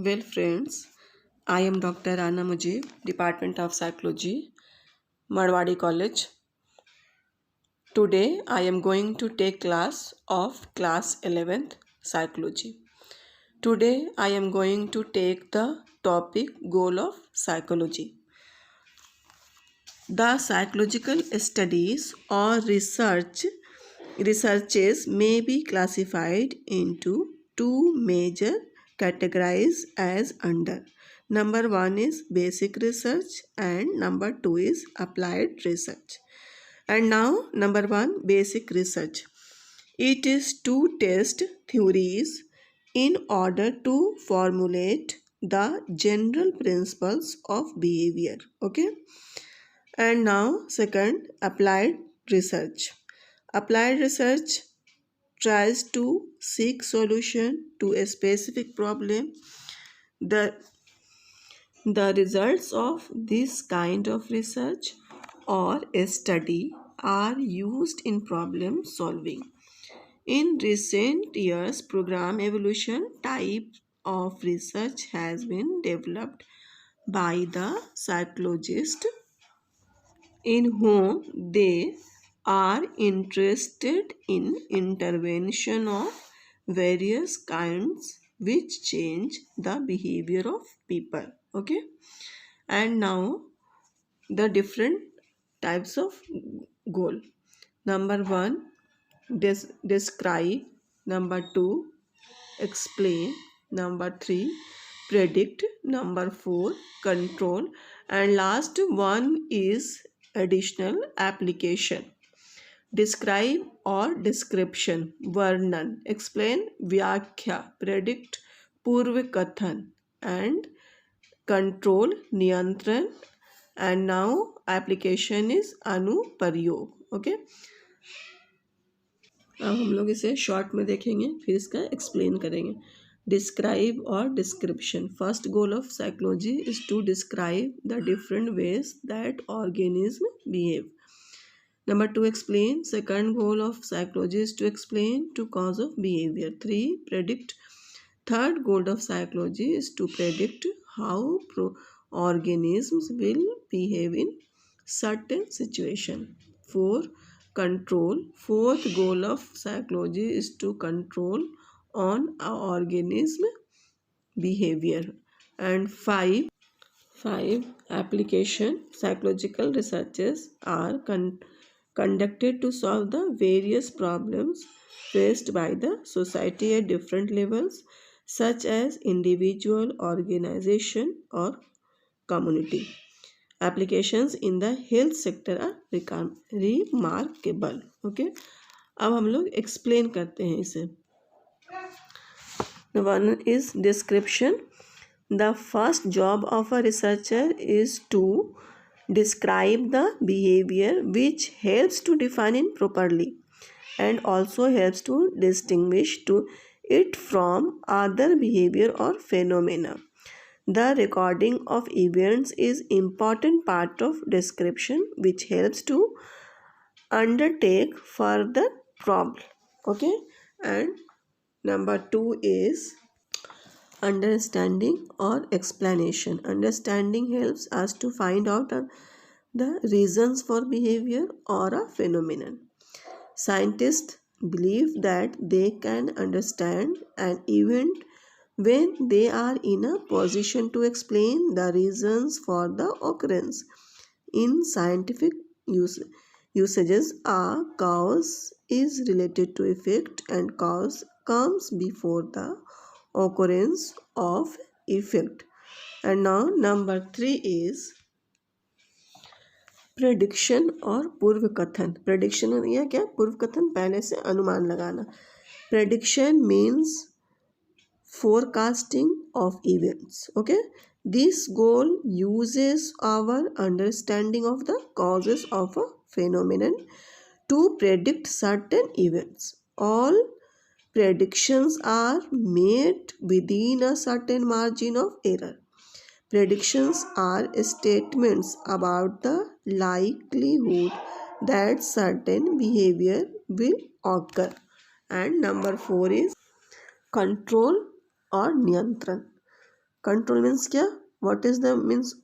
Well, friends, I am Dr. Rana Mujib, Department of Psychology, Marwadi College. Today, I am going to take class of class 11th Psychology. Today, I am going to take the topic goal of psychology. The psychological studies or researches may be classified into two major categories as under. Number one is basic research and number two is applied research. And now number one, basic research. It is to test theories in order to formulate the general principles of behavior. Okay. And now second, applied research. Applied research tries to seek solution to a specific problem. The, the results of this kind of research or a study are used in problem solving. In recent years, program evolution type of research has been developed by the psychologist in whom they are interested in intervention of various kinds which change the behavior of people. Okay, and now the different types of goal. Number one, describe. Number two, explain. Number three, predict. Number four, control. And last one is additional application. Describe or description, varnan. Explain, vyakhya. Predict, purvakathan. And control, niyantran. And now application is अनुप्रयोग. Okay, अब हम लोग इसे short में देखेंगे, फिर इसका explain करेंगे. डिस्क्राइब और description. First goal of psychology is to describe the different ways that organism behave. Number two, explain. Second goal of psychology is to explain to cause of behavior. 3, predict. Third goal of psychology is to predict how organisms will behave in certain situation. 4, control. Fourth goal of psychology is to control on our organism behavior. And 5, application. Psychological researches are conducted to solve the various problems faced by the society at different levels, such as individual, organization, or community. Applications in the health sector are remarkable. Okay, अब हम लोग explain करते हैं इसे. The one is description. The first job of a researcher is to describe the behavior, which helps to define it properly and also helps to distinguish it from other behavior or phenomena. The recording of events is important part of description, which helps to undertake further problem. Okay, and number two is understanding or explanation. Understanding helps us to find out the reasons for behavior or a phenomenon. Scientists believe that they can understand an event when they are in a position to explain the reasons for the occurrence. In scientific usages, a cause is related to effect and cause comes before the occurrence of effect. And now number 3 is prediction और पूर्व कथन. Prediction या क्या, पूर्व कथन, पहले से अनुमान लगाना. Prediction means forecasting of events. Okay, this goal uses our understanding of the causes of a phenomenon to predict certain events. All predictions are made within a certain margin of error. Predictions are statements about the likelihood that certain behavior will occur. And number 4 is control और नियंत्रण. Control means क्या? What is the means?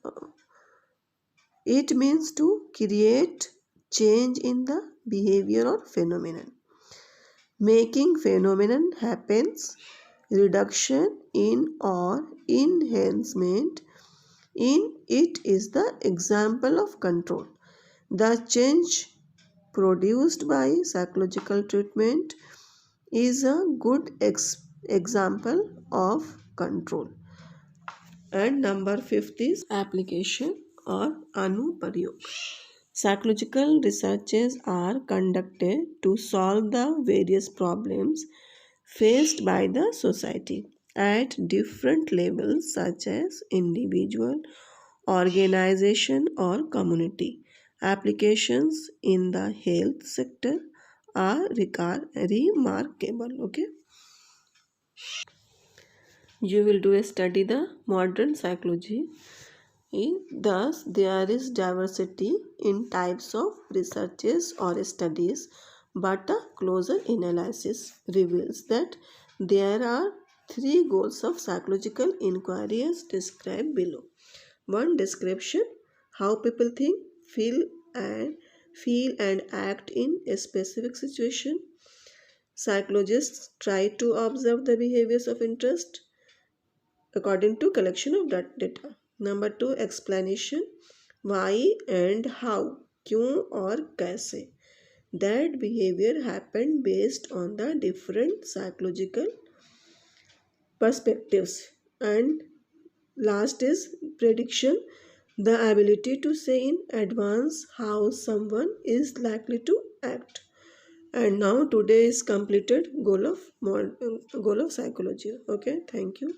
It means to create change in the behavior or phenomenon. Making phenomenon happens, reduction in or enhancement in it is the example of control. The change produced by psychological treatment is a good example of control. And number 5 is application or anuprayog. Psychological researches are conducted to solve the various problems faced by the society at different levels such as individual, organization or community. Applications in the health sector are remarkable. Okay, you will do a study the modern psychology. Thus, there is diversity in types of researches or studies, but a closer analysis reveals that there are three goals of psychological inquiry as described below. One, description: how people think, and feel and act in a specific situation. Psychologists try to observe the behaviors of interest according to collection of data. Number two, explanation: why and how, क्यों और कैसे. That behavior happened based on the different psychological perspectives. And last is prediction: the ability to say in advance how someone is likely to act. And now today is completed goal of psychology. Okay, thank you.